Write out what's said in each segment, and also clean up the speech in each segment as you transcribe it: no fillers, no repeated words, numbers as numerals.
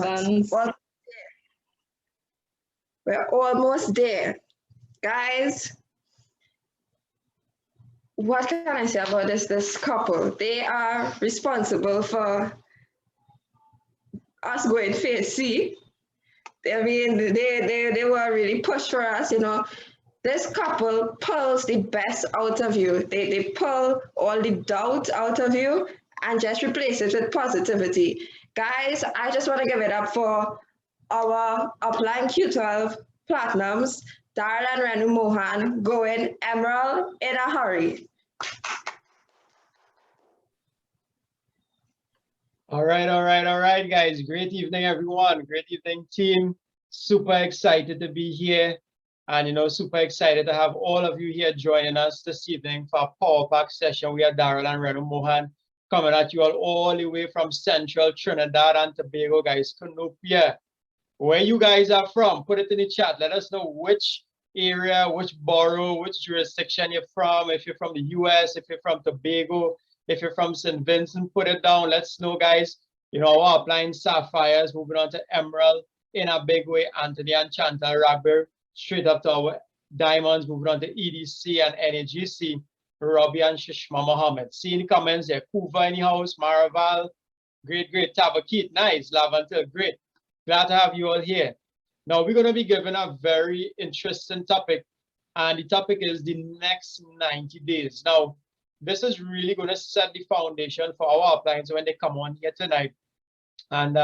Excellent. We're almost there. Guys, what can I say about this couple? They are responsible for us going phase C. I mean, they were really pushed for us, you know. This couple pulls the best out of you. They pull all the doubt out of you and just replace it with positivity. Guys, I just want to give it up for our upline Q12 platinums, Darrel and Renu Mohan, going emerald in a hurry. All right, guys. Great evening, everyone. Great evening, team. Super excited to be here. And, you know, super excited to have all of you here joining us this evening for a Power Pack session. We are Darrel and Renu Mohan coming at you all the way from Central Trinidad and Tobago, guys. Canopia. Where you guys are from, put it in the chat. Let us know which area, which borough, which jurisdiction you're from. If you're from the US, if you're from Tobago, if you're from St. Vincent, put it down. Let's know, guys. You know, our upline Sapphires moving on to Emerald in a big way. Anthony and Chantal Ragber straight up to our Diamonds, moving on to EDC and NAGC. Robbie and Shishma Mohammed. See in the comments there. Kuva in the house, Maraval. Great. Tabakit, nice. Lavantil, great. Glad to have you all here. Now, we're going to be given a very interesting topic. And the topic is the next 90 days. Now, this is really going to set the foundation for our uplines when they come on here tonight. And,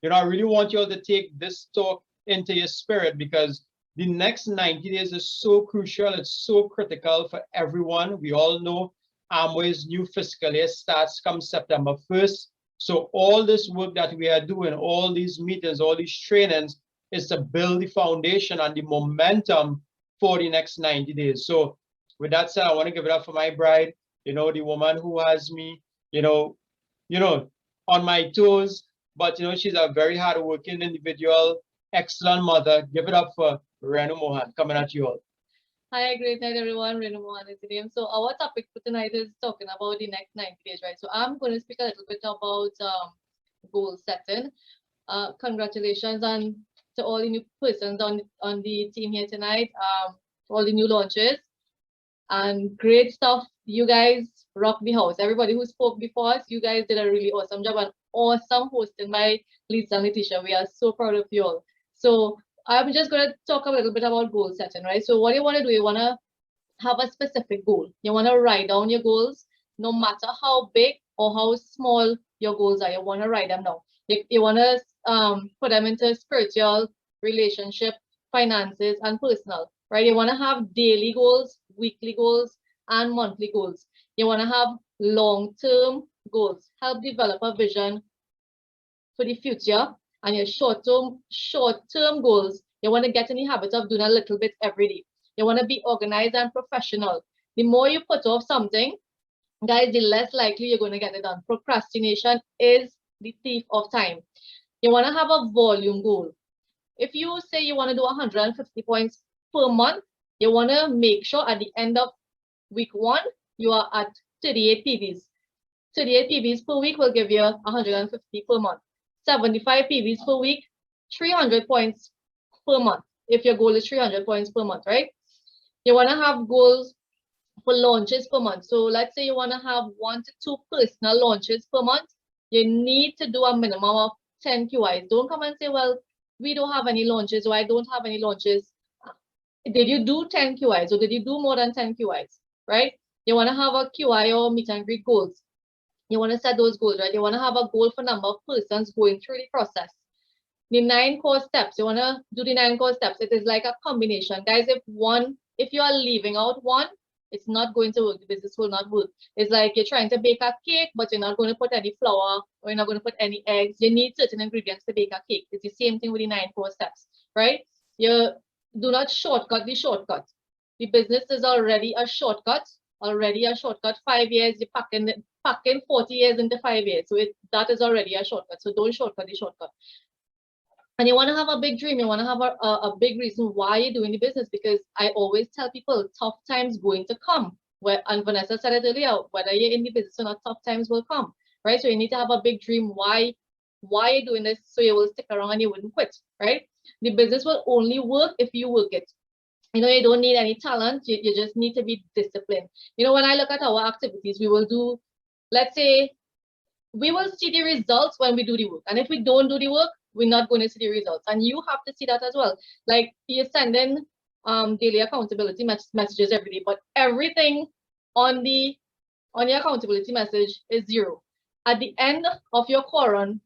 you know, I really want you all to take this talk into your spirit because the next 90 days is so crucial. It's so critical for everyone. We all know Amway's new fiscal year starts come September 1st. So all this work that we are doing, all these meetings, all these trainings is to build the foundation and the momentum for the next 90 days. So with that said, I want to give it up for my bride, you know, the woman who has me, you know, on my toes, but, you know, she's a very hardworking individual, excellent mother. Give it up for Renu Mohan coming at you all. Hi, great night, everyone. Renu Mohan is the name. So our topic for tonight is talking about the next 90 days, right? So I'm going to speak a little bit about goal setting. Congratulations to all the new persons on the team here tonight. All the new launches and great stuff. You guys rock the house. Everybody who spoke before us, you guys did a really awesome job and awesome hosting by Lisa and Letitia. We are so proud of you all. So I'm just going to talk a little bit about goal setting, right? So what you want to do, you want to have a specific goal. You want to write down your goals, no matter how big or how small your goals are. You want to write them down. You want to put them into spiritual, relationship, finances, and personal, right? You want to have daily goals, weekly goals, and monthly goals. You want to have long-term goals. Help develop a vision for the future. And your short-term goals, you want to get in the habit of doing a little bit every day. You want to be organized and professional. The more you put off something, guys, the less likely you're going to get it done. Procrastination is the thief of time. You want to have a volume goal. If you say you want to do 150 points per month, you want to make sure at the end of week 1, you are at 38 PVs. 38 PVs per week will give you 150 per month. 75 PVs per week, 300 points per month. If your goal is 300 points per month, right? You want to have goals for launches per month. So let's say you want to have 1 to 2 personal launches per month. You need to do a minimum of 10 QIs. Don't come and say, well, we don't have any launches or I don't have any launches. Did you do 10 QIs or did you do more than 10 QIs, right? You want to have a QI or meet and greet goals. You want to set those goals, right? You want to have a goal for number of persons going through the process. The 9 core steps, you want to do the 9 core steps. It is like a combination. Guys, if you are leaving out one, it's not going to work. The business will not work. It's like you're trying to bake a cake, but you're not going to put any flour or you're not going to put any eggs. You need certain ingredients to bake a cake. It's the same thing with the 9 core steps, right? You do not shortcut the shortcut. The business is already a shortcut. 5 years, you're packing 40 years into 5 years. So that is already a shortcut. So don't shortcut the shortcut. And you want to have a big dream. You want to have a big reason why you're doing the business, because I always tell people tough times going to come. And Vanessa said it earlier, whether you're in the business or not, tough times will come, right? So you need to have a big dream why why you're doing this, so you will stick around and you wouldn't quit, right? The business will only work if you work it. You know, you don't need any talent, you just need to be disciplined. You know, when I look at our activities, we will do, let's say, we will see the results when we do the work. And if we don't do the work, we're not going to see the results. And you have to see that as well. Like, you're sending daily accountability messages every day, but everything on your accountability message is 0. At the end of your core run,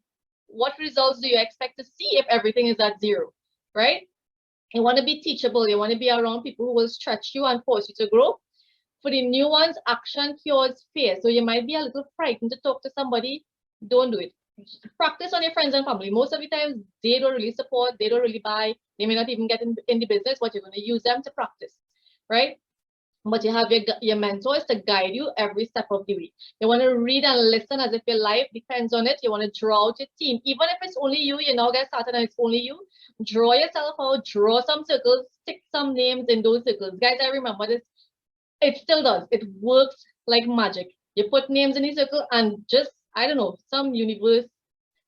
what results do you expect to see if everything is at 0, right? You want to be teachable. You want to be around people who will stretch you and force you to grow. For the new ones, action cures fear. So you might be a little frightened to talk to somebody. Don't do it. Practice on your friends and family. Most of the time, they don't really support. They don't really buy. They may not even get in the business, but you're going to use them to practice, right? But you have your mentors to guide you every step of the way. You want to read and listen as if your life depends on it. You want to draw out your team. Even if it's only you, you now get started and it's only you. Draw yourself out, draw some circles, stick some names in those circles. Guys, I remember this. It still does. It works like magic. You put names in the circle and just, I don't know, some universal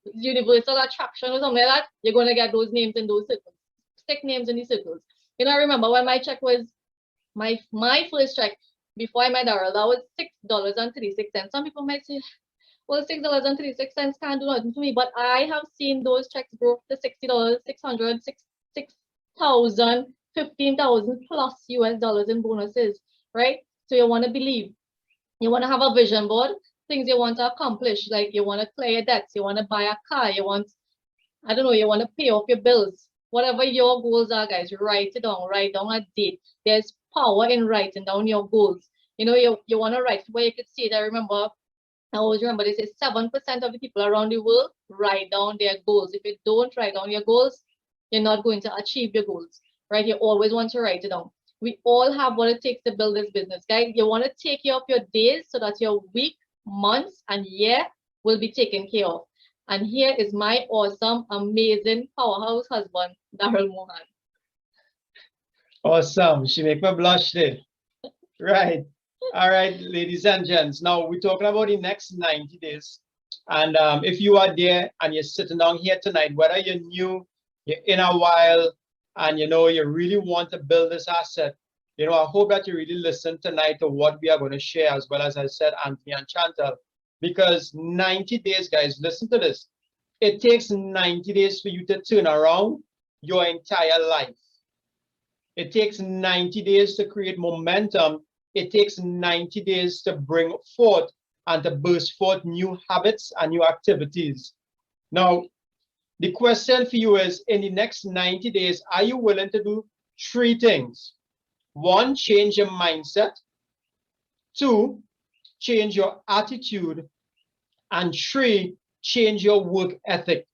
attraction or something like that, you're going to get those names in those circles. Stick names in the circles. You know, I remember when my check was, my first check before I met Darrel, that was $6.36. Some people might say, well, $6.36 can't do nothing for me, but I have seen those checks grow to $60, $600, $6,000, $15,000 plus US dollars in bonuses, right? So you want to believe, you want to have a vision board, things you want to accomplish, like you want to clear your debts, you want to buy a car, you want, I don't know, you want to pay off your bills, whatever your goals are, guys, write it down, write down a date. There's power in writing down your goals. You know, you want to write where you could see it. I always remember they say 7% of the people around the world write down their goals. If you don't write down your goals, you're not going to achieve your goals, right? You always want to write it down. We all have what it takes to build this business, guys. You want to take care of your days so that your week, months, and year will be taken care of. And here is my awesome, amazing powerhouse husband, Darrel Mohan. Awesome. She make me blush there. Right. All right, ladies and gents. Now we're talking about the next 90 days. And if you are there and you're sitting down here tonight, whether you're new, you're in a while, and you know you really want to build this asset, you know, I hope that you really listen tonight to what we are going to share, as well as I said, Anthony and Chantal, because 90 days, guys, listen to this. It takes 90 days for you to turn around your entire life. It takes 90 days to create momentum. It takes 90 days to bring forth and to burst forth new habits and new activities. Now, the question for you is, in the next 90 days, are you willing to do 3 things? 1, change your mindset. 2, change your attitude. And 3, change your work ethic.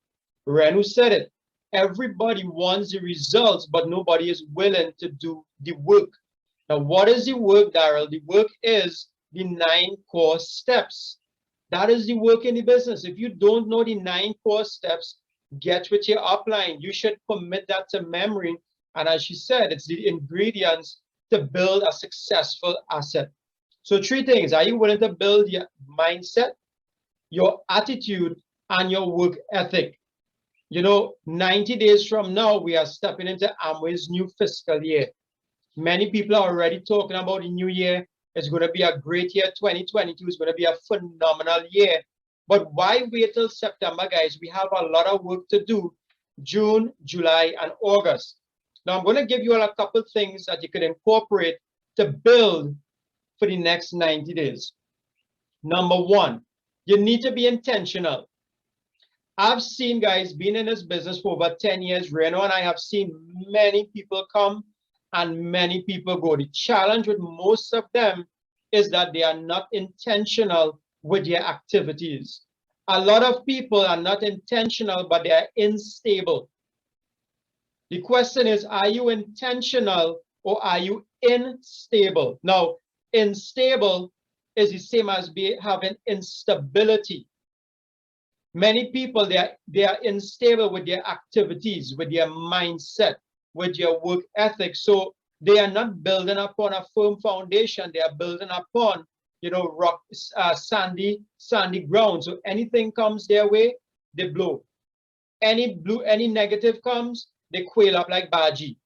Renu said it. Everybody wants the results, but nobody is willing to do the work. Now, what is the work, Darrel? The work is the 9 core steps. That is the work in the business. If you don't know the 9 core steps, get with your upline. You should commit that to memory. And as she said, it's the ingredients to build a successful asset. So 3 things. Are you willing to build your mindset, your attitude, and your work ethic? You know, 90 days from now, we are stepping into Amway's new fiscal year. Many people are already talking about the new year. It's going to be a great year. 2022 is going to be a phenomenal year. But why wait till September, guys? We have a lot of work to do. June, July, and August. Now, I'm going to give you all a couple things that you can incorporate to build for the next 90 days. Number 1, you need to be intentional. I've seen, guys, being in this business for over 10 years, Renu and I have seen many people come and many people go. The challenge with most of them is that they are not intentional with their activities. A lot of people are not intentional, but they are unstable. The question is, are you intentional or are you unstable? Now, unstable is the same as having instability. Many people, they are unstable with their activities, with their mindset, with their work ethic. So they are not building upon a firm foundation. They are building upon, you know, rock, sandy ground. So anything comes their way, they blow. Any negative comes, they quail up like Baji.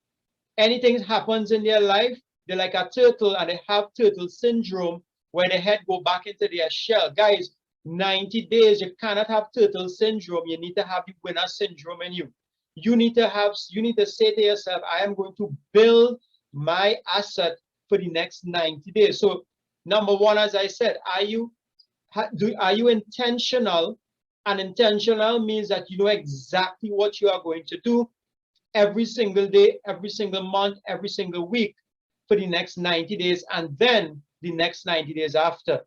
Anything happens in their life, they're like a turtle and they have turtle syndrome where their head go back into their shell. Guys, 90 days, you cannot have turtle syndrome. You need to have the winner syndrome in you. You need to say to yourself, I am going to build my asset for the next 90 days. So number one, as I said, are you intentional? And intentional means that you know exactly what you are going to do every single day, every single month, every single week for the next 90 days and then the next 90 days after.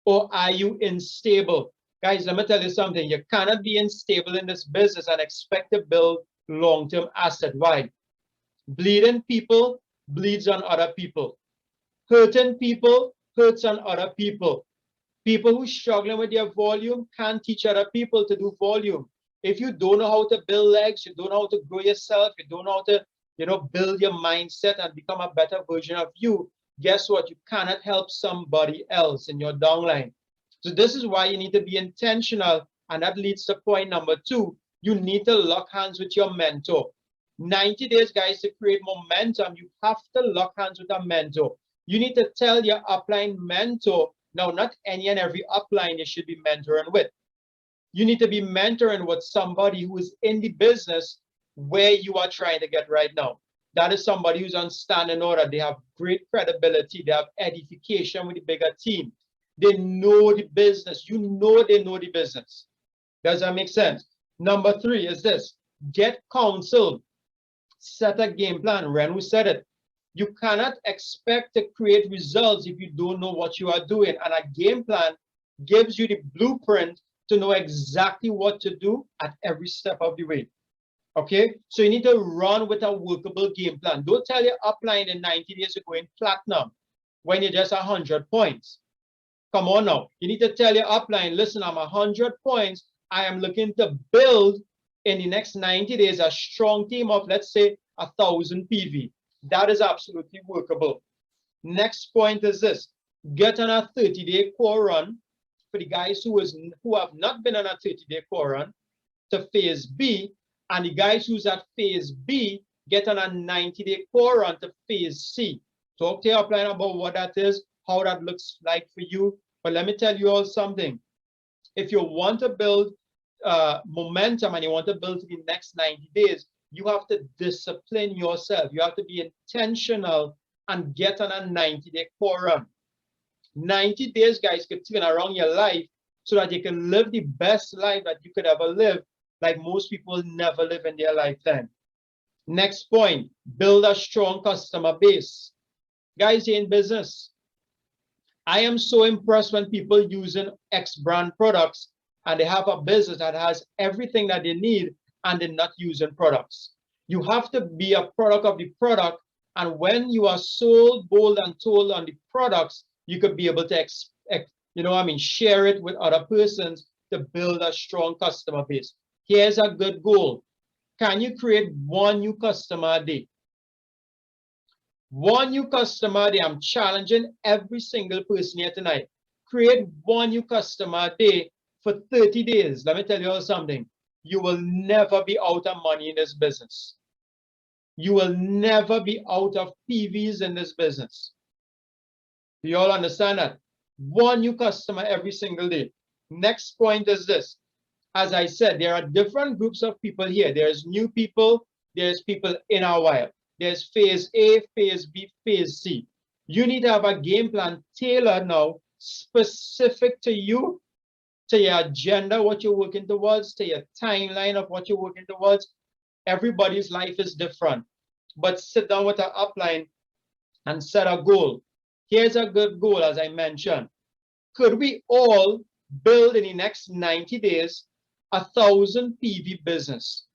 Or are you unstable? Guys, let me tell you something. You cannot be unstable in this business and expect to build long-term asset. Why? Bleeding people bleeds on other people. Hurting people hurts on other people. People who struggling with their volume can't teach other people to do volume. If you don't know how to build legs, you don't know how to grow yourself, you don't know how to, build your mindset and become a better version of you, guess what? You cannot help somebody else in your downline. So this is why you need to be intentional. And that leads to point number 2. You need to lock hands with your mentor. 90 days, guys, to create momentum, you have to lock hands with a mentor. You need to tell your upline mentor, now, not any and every upline you should be mentoring with. You need to be mentoring with somebody who is in the business where you are trying to get right now. That is somebody who's on standing order. They have great credibility. They have edification with the bigger team. They know the business. You know they know the business. Does that make sense? Number 3 is this. Get counsel. Set a game plan. Renu said it. You cannot expect to create results if you don't know what you are doing. And a game plan gives you the blueprint to know exactly what to do at every step of the way. Okay? So you need to run with a workable game plan. Don't tell your upline in 90 days you're going platinum when you're just 100 points. Come on now. You need to tell your upline, listen, I'm 100 points. I am looking to build in the next 90 days a strong team of, let's say, 1,000 PV. That is absolutely workable. Next point is this. Get on a 30-day core run for the guys who have not been on a 30-day core run to phase B, and the guys who's at phase B get on a 90-day core run to phase C. Talk to your upline about what that is, how that looks like for you. But let me tell you all something. If you want to build momentum and you want to build for the next 90 days, you have to discipline yourself. You have to be intentional and get on a 90-day core run. 90 days, guys, could turn around your life so that you can live the best life that you could ever live, like most people never live in their lifetime. Next point, build a strong customer base. Guys, you're in business. I am so impressed when people using X brand products and they have a business that has everything that they need and they're not using products. You have to be a product of the product, and when you are sold, bold, and told on the products, you could be able to share it with other persons to build a strong customer base. Here's a good goal. Can you create one new customer a day? One new customer a day. I'm challenging every single person here tonight. Create one new customer a day for 30 days. Let me tell you all something. You will never be out of money in this business. You will never be out of PVs in this business. Do you all understand that? One new customer every single day. Next point is this. As I said, there are different groups of people here. There's new people. There's people in a while. There's phase A, phase B, phase C. You need to have a game plan tailored now, specific to you, to your agenda, what you're working towards, to your timeline of what you're working towards. Everybody's life is different. But sit down with an upline and set a goal. Here's a good goal, as I mentioned. Could we all build in the next 90 days 1,000 PV business?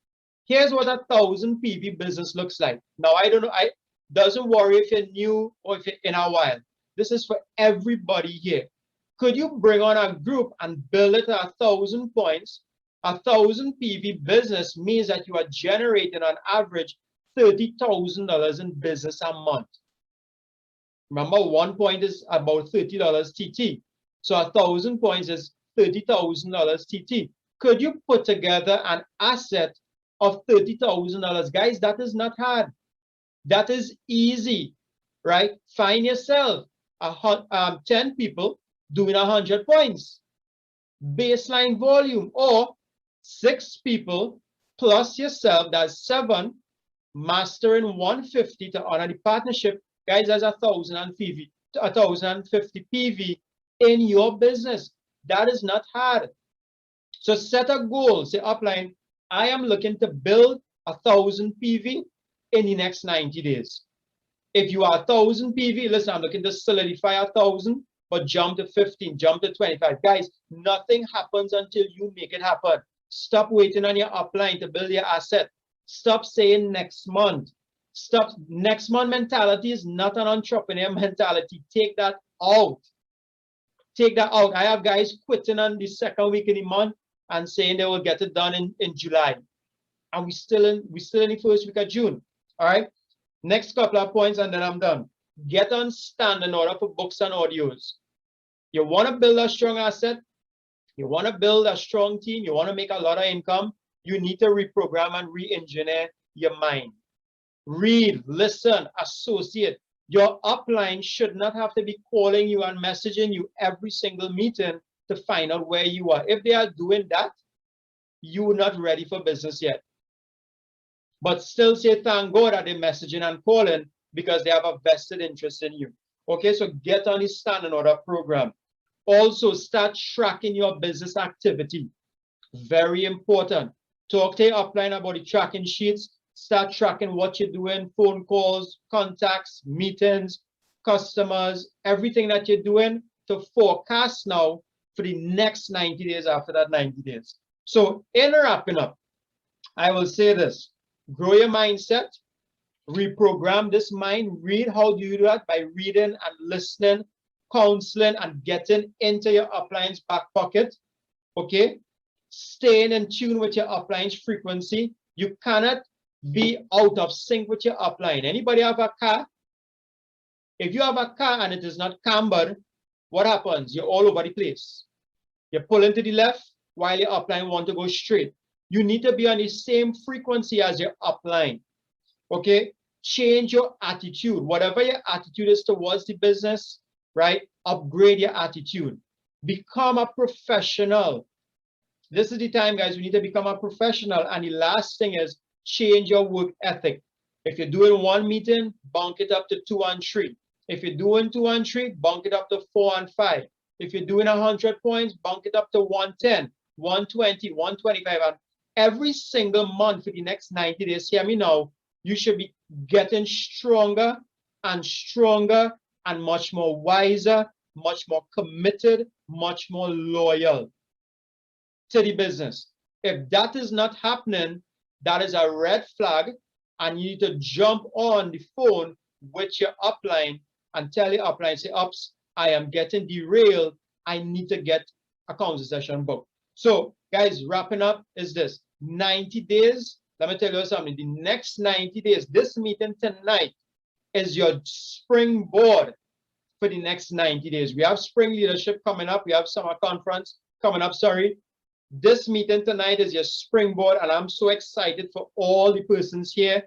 Here's what 1,000 PV business looks like. Now, I don't know, doesn't worry if you're new or if you're in a while. This is for everybody here. Could you bring on a group and build it at 1,000 points? 1,000 PV business means that you are generating on average $30,000 in business a month. Remember, 1 point is about $30 TT. So 1,000 points is $30,000 TT. Could you put together an asset of $30,000? Guys, that is not hard. That is easy, right? Find yourself 10 people doing 100 points. Baseline volume, or 6 people plus yourself, that's 7, mastering 150 to honor the partnership. Guys, that's 1,050 PV in your business. That is not hard. So set a goal. Say upline, I am looking to build 1,000 PV in the next 90 days. If you are 1,000 PV, listen, I'm looking to solidify 1,000, but jump to 15, jump to 25. Guys, nothing happens until you make it happen. Stop waiting on your upline to build your asset. Stop saying next month. Stop. Next month mentality is not an entrepreneur mentality. Take that out. Take that out. I have guys quitting on the second week of the month and saying they will get it done in July. And we still in the first week of June. All right. Next couple of points and then I'm done. Get on standing order for books and audios. You want to build a strong asset. You want to build a strong team. You want to make a lot of income. You need to reprogram and re-engineer your mind. Read, listen, associate. Your upline should not have to be calling you and messaging you every single meeting to find out where you are. If they are doing that, you're not ready for business yet. But still say thank God that they're messaging and calling because they have a vested interest in you. Okay, so get on the standing order program. Also, start tracking your business activity. Very important. Talk to your upline about the tracking sheets. Start tracking what you're doing, phone calls, contacts, meetings, customers, everything that you're doing to forecast now for the next 90 days after that 90 days. So in wrapping up, I will say this: grow your mindset, reprogram this mind. Read. How do you do that? By reading and listening, counseling, and getting into your upline's back pocket. Okay? Staying in tune with your upline's frequency. You cannot be out of sync with your upline. Anybody have a car? If you have a car and it is not cambered, what happens? You're all over the place. You're pulling to the left while your upline want to go straight. You need to be on the same frequency as your upline. Okay? Change your attitude. Whatever your attitude is towards the business, right? Upgrade your attitude. Become a professional. This is the time, guys. We need to become a professional. And the last thing is change your work ethic. If you're doing 1 meeting, bunk it up to 2 and 3. If you're doing 2 and 3, bunk it up to 4 and 5. If you're doing 100 points, bunk it up to 110, 120, 125. And every single month for the next 90 days, hear me now, you should be getting stronger and stronger and much more wiser, much more committed, much more loyal to the business. If that is not happening, that is a red flag, and you need to jump on the phone with your upline and tell your upline, say, ups, I am getting derailed. I need to get a council session booked. So guys, wrapping up is this: 90 days. Let me tell you something. The next 90 days, this meeting tonight is your springboard for the next 90 days. We have spring leadership coming up. We have summer conference coming up, sorry. This meeting tonight is your springboard, and I'm so excited for all the persons here.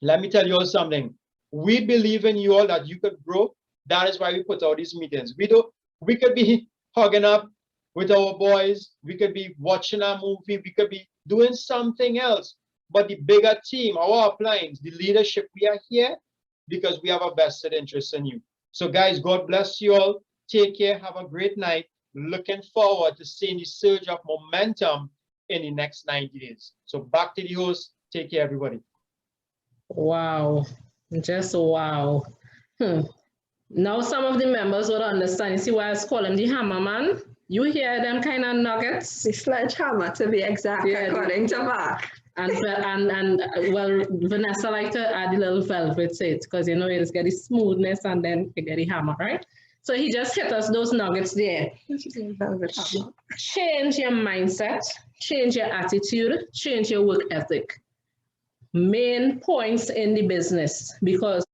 Let me tell you all something. We believe in you all that you could grow. That is why we put out these meetings. We could be hugging up with our boys. We could be watching a movie. We could be doing something else. But the bigger team, our uplines, the leadership, we are here because we have a vested interest in you. So guys, God bless you all. Take care. Have a great night. Looking forward to seeing the surge of momentum in the next 90 days. So back to the host. Take care, everybody. Wow. Just wow. Now some of the members will understand. You see why I call him the hammer man? You hear them kind of nuggets? The sledgehammer, to be exact, Yeah, according to Mark. And well, Vanessa like to add a little velvet to it because you know it's got the smoothness and then you get the hammer, right? So he just hit us those nuggets there. Change your mindset, change your attitude, change your work ethic. Main points in the business, because